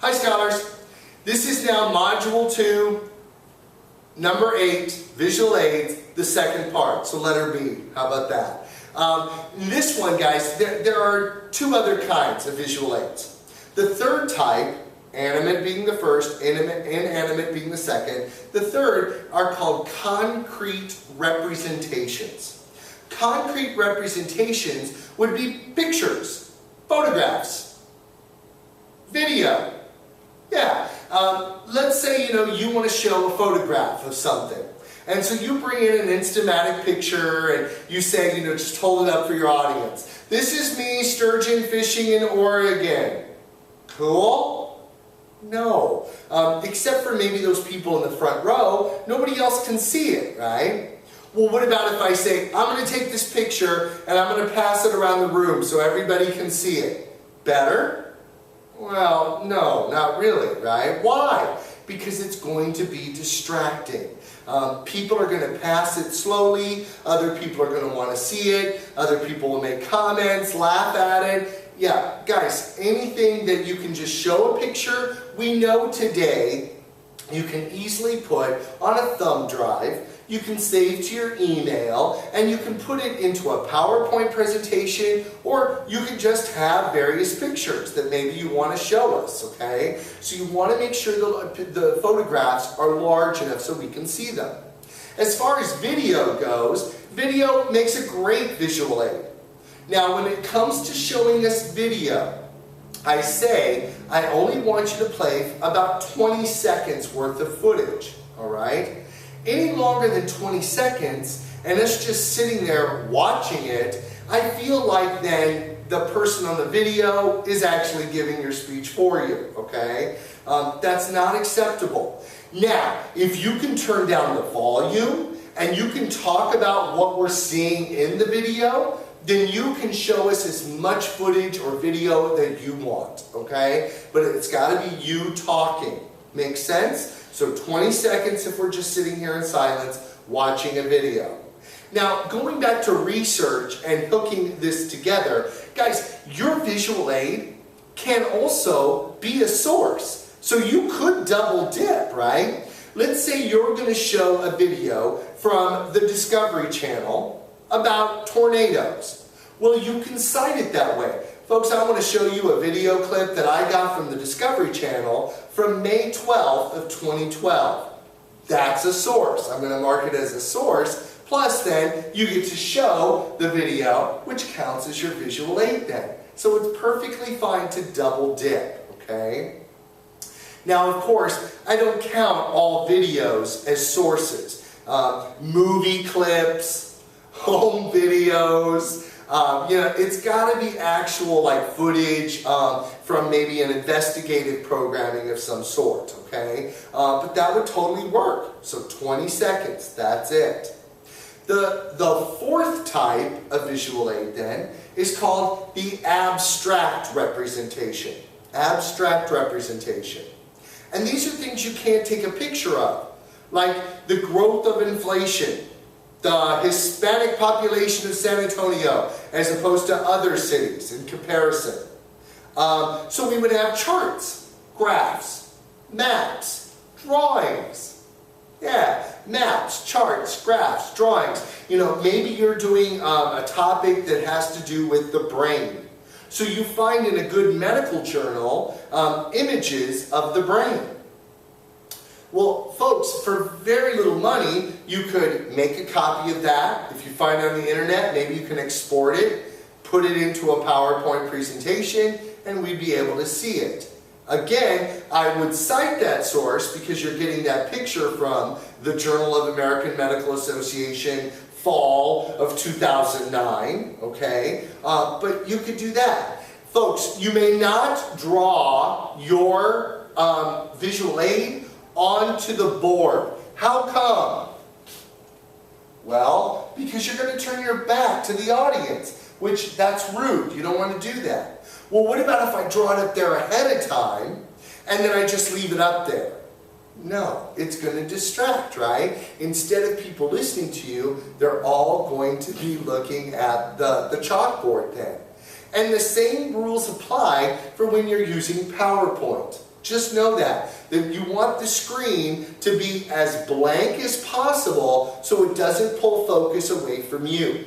Hi scholars, this is now Module 2, number 8, Visual Aids, the second part, so letter B, how about that? In this one guys, there are two other kinds of visual aids. The third type, animate being the first, inanimate being the second, the third are called concrete representations. Concrete representations would be pictures, photographs, video. Yeah, let's say you want to show a photograph of something. And so you bring in an Instamatic picture and you say, just hold it up for your audience. This is me sturgeon fishing in Oregon. Cool? No. Except for maybe those people in the front row, nobody else can see it, right? Well, what about if I say, I'm going to take this picture and I'm going to pass it around the room so everybody can see it? Better? Well, no, not really, right? Why? Because it's going to be distracting. People are going to pass it slowly, other people are going to want to see it, other people will make comments, laugh at it. Yeah, guys, anything that you can just show a picture, we know today you can easily put on a thumb drive, you can save to your email, and you can put it into a PowerPoint presentation, or you can just have various pictures that maybe you want to show us, okay? So you want to make sure the photographs are large enough so we can see them. As far as video goes, video makes a great visual aid. Now when it comes to showing us video, I say I only want you to play about 20 seconds worth of footage, alright? Any longer than 20 seconds, and us just sitting there watching it, I feel like then the person on the video is actually giving your speech for you, okay? That's not acceptable. Now, if you can turn down the volume, and you can talk about what we're seeing in the video, then you can show us as much footage or video that you want, okay? But it's got to be you talking. Make sense? So 20 seconds if we're just sitting here in silence watching a video. Now, going back to research and hooking this together, guys, your visual aid can also be a source. So you could double dip, right? Let's say you're going to show a video from the Discovery Channel about tornadoes. Well, you can cite it that way. Folks, I want to show you a video clip that I got from the Discovery Channel from May 12th of 2012. That's a source. I'm going to mark it as a source. Plus then, you get to show the video, which counts as your visual aid then. So it's perfectly fine to double dip, okay? Now, of course, I don't count all videos as sources. Movie clips, home videos, it's got to be actual footage from maybe an investigative programming of some sort, okay? But that would totally work. So 20 seconds, that's it. The fourth type of visual aid then is called the abstract representation. Abstract representation. And these are things you can't take a picture of, like the growth of inflation, the Hispanic population of San Antonio as opposed to other cities in comparison. So we would have charts, graphs, maps, drawings. Yeah, maps, charts, graphs, drawings. Maybe you're doing a topic that has to do with the brain. So you find in a good medical journal images of the brain. Well, folks, for very little money, you could make a copy of that. If you find it on the internet, maybe you can export it, put it into a PowerPoint presentation, and we'd be able to see it. Again, I would cite that source because you're getting that picture from the Journal of American Medical Association, fall of 2009, okay? But you could do that. Folks, you may not draw your visual aid onto the board. How come? Well, because you're going to turn your back to the audience, which that's rude. You don't want to do that. Well, what about if I draw it up there ahead of time and then I just leave it up there? No, it's going to distract, right? Instead of people listening to you, they're all going to be looking at the chalkboard then. And the same rules apply for when you're using PowerPoint. Just know that you want the screen to be as blank as possible so it doesn't pull focus away from you.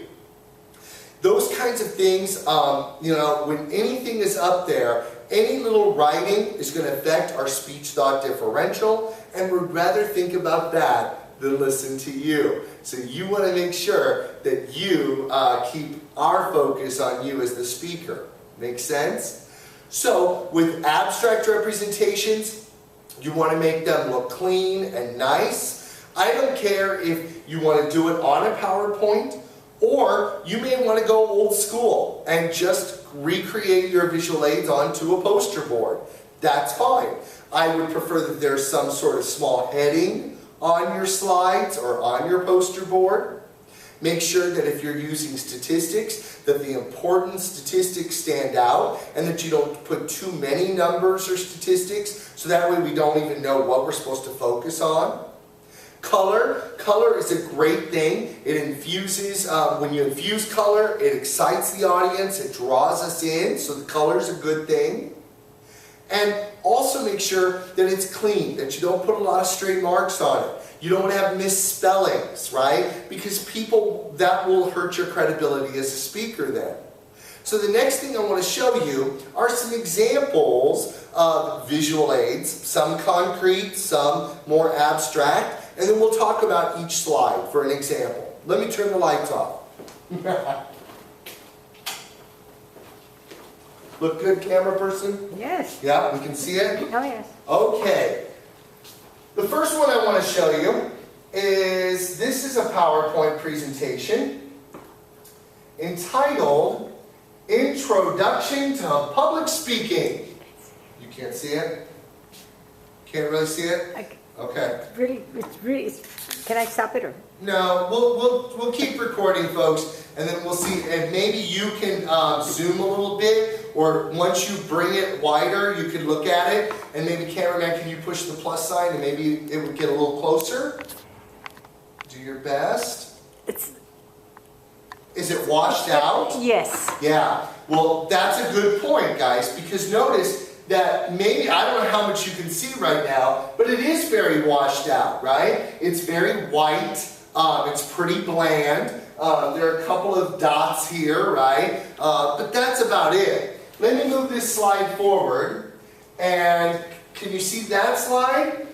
Those kinds of things, when anything is up there, any little writing is going to affect our speech-thought differential, and we'd rather think about that than listen to you. So you want to make sure that you keep our focus on you as the speaker. Make sense? So with abstract representations, you want to make them look clean and nice. I don't care if you want to do it on a PowerPoint, or you may want to go old school and just recreate your visual aids onto a poster board. That's fine. I would prefer that there's some sort of small heading on your slides or on your poster board. Make sure that if you're using statistics, that the important statistics stand out and that you don't put too many numbers or statistics, so that way we don't even know what we're supposed to focus on. Color is a great thing. It infuses, when you infuse color, it excites the audience, it draws us in, so the color is a good thing. And also make sure that it's clean, that you don't put a lot of straight marks on it. You don't want to have misspellings, right? Because that will hurt your credibility as a speaker then. So the next thing I want to show you are some examples of visual aids, some concrete, some more abstract, and then we'll talk about each slide for an example. Let me turn the lights off. Look good, camera person? Yes. Yeah, we can see it? Oh, yes. Okay. The first one I want to show you is, this is a PowerPoint presentation entitled Introduction to Public Speaking. You can't see it? Can't really see it? Okay. Can I stop it or? No, we'll keep recording, folks, and then we'll see. And maybe you can zoom a little bit, or once you bring it wider, you can look at it. And maybe cameraman, can you push the plus sign, and maybe it would get a little closer? Do your best. Is it washed out? Yes. Yeah. Well, that's a good point, guys, because notice that maybe, I don't know how much you can see right now, but it is very washed out, right? It's very white. It's pretty bland. There are a couple of dots here, right? But that's about it. Let me move this slide forward. And can you see that slide?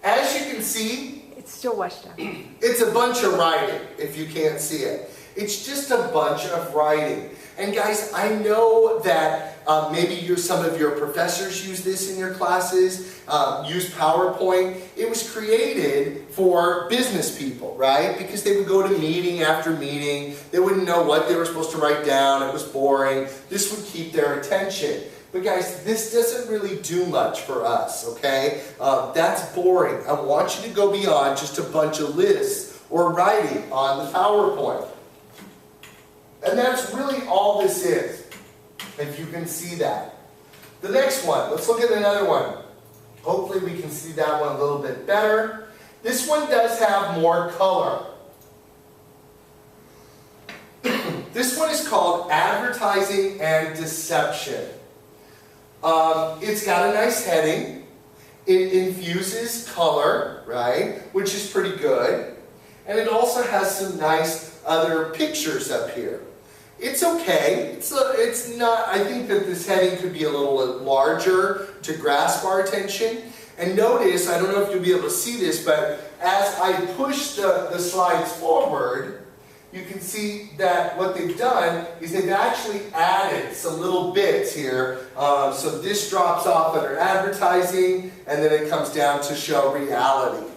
As you can see, It's still washed out. it's a bunch of writing, if you can't see it. It's just a bunch of writing. And guys, I know that maybe some of your professors use this in your classes, use PowerPoint. It was created for business people, right? Because they would go to meeting after meeting. They wouldn't know what they were supposed to write down. It was boring. This would keep their attention. But guys, this doesn't really do much for us, okay? That's boring. I want you to go beyond just a bunch of lists or writing on the PowerPoint. And that's really all this is, if you can see that. The next one, let's look at another one. Hopefully we can see that one a little bit better. This one does have more color. This one is called Advertising and Deception. It's got a nice heading. It infuses color, right, which is pretty good. And it also has some nice other pictures up here. It's okay. It's not, I think that this heading could be a little larger to grasp our attention. And notice, I don't know if you'll be able to see this, but as I push the slides forward, you can see that what they've done is they've actually added some little bits here. So this drops off under advertising, and then it comes down to show reality.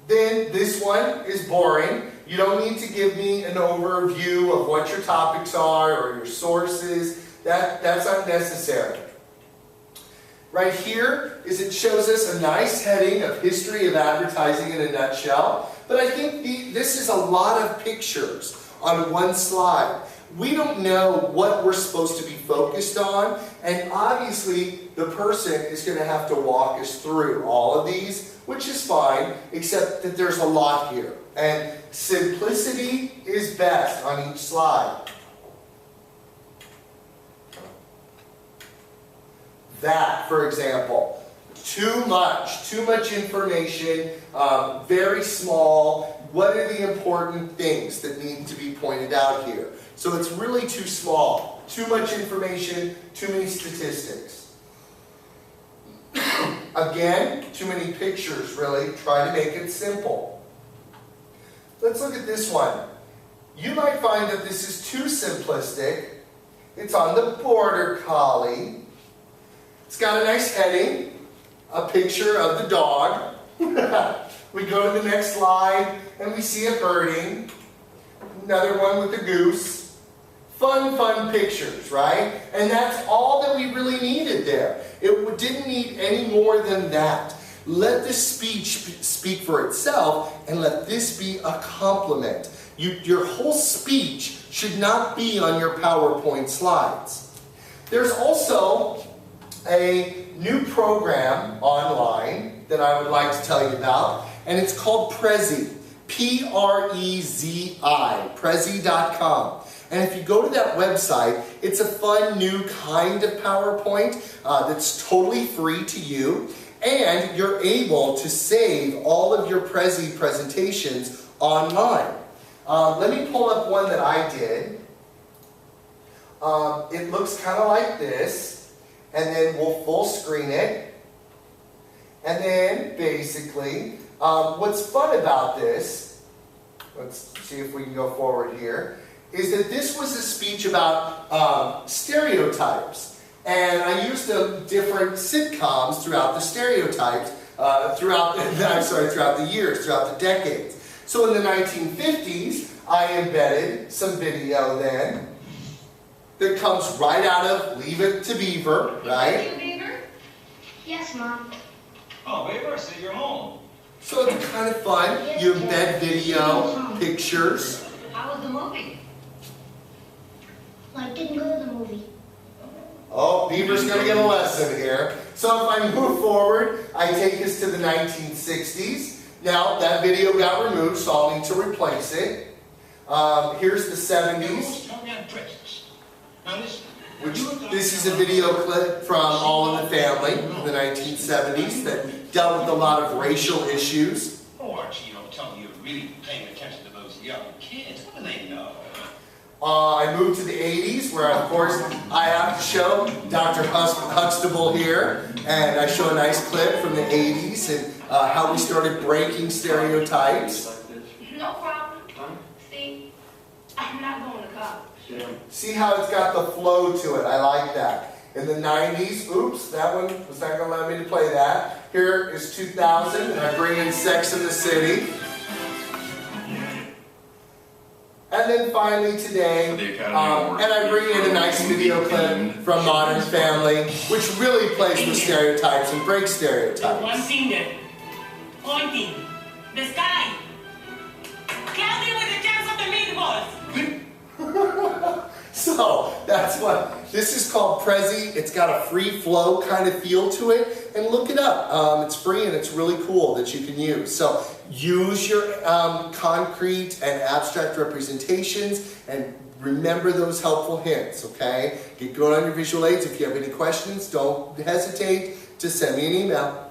Then this one is boring. You don't need to give me an overview of what your topics are or your sources. That's unnecessary. Right here is it shows us a nice heading of history of advertising in a nutshell. But I think this is a lot of pictures on one slide. We don't know what we're supposed to be focused on, and obviously the person is going to have to walk us through all of these, which is fine, except that there's a lot here. And simplicity is best on each slide. That, for example, too much information, very small. What are the important things that need to be pointed out here? So it's really too small. Too much information, too many statistics. Again, too many pictures, really. Try to make it simple. Let's look at this one. You might find that this is too simplistic. It's on the Border Collie. It's got a nice heading, a picture of the dog. We go to the next slide and we see it herding. Another one with the goose. Fun pictures, right? And that's all that we really needed there. It didn't need any more than that. Let the speech speak for itself, and let this be a complement. Your whole speech should not be on your PowerPoint slides. There's also a new program online that I would like to tell you about, and it's called Prezi. P-R-E-Z-I, Prezi.com. And if you go to that website, it's a fun new kind of PowerPoint that's totally free to you, and you're able to save all of your Prezi presentations online. Let me pull up one that I did. It looks kind of like this, and then we'll full screen it. And then basically, what's fun about this, let's see if we can go forward here, is that this was a speech about stereotypes. And I used different sitcoms throughout the stereotypes, throughout the years, throughout the decades. So in the 1950s, I embedded some video then that comes right out of Leave It to Beaver, right? Beaver? Yes, Mom. Oh, Beaver, so you're home. So it's kind of fun. Yes, You Dad. embed video, pictures. How was the movie? Well, I didn't go to the movie. Oh, Beaver's going to get a lesson here. So if I move forward, I take us to the 1960s. Now, that video got removed, so I'll need to replace it. Here's the 70s, which this is a video clip from All in the Family in the 1970s that dealt with a lot of racial issues. Oh, Archie, you don't tell me you're really paying attention to those young kids. What do they know? I moved to the 80s, where of course I have to show Dr. Huxtable here, and I show a nice clip from the 80s and how we started breaking stereotypes. No problem. See, I'm not going to college. See how it's got the flow to it. I like that. In the 90s, oops, that one was not going to let me to play that. Here is 2000, and I bring in Sex and the City. And then finally today, and I bring in a nice video clip from Modern Family, which really plays with stereotypes and breaks stereotypes. One finger, pointing, the sky, cloudy with the chance of the meatballs. So, that's what, this is called Prezi. It's got a free flow kind of feel to it, and look it up. It's free and it's really cool that you can use. So, use your concrete and abstract representations and remember those helpful hints, okay? Get going on your visual aids. If you have any questions, don't hesitate to send me an email.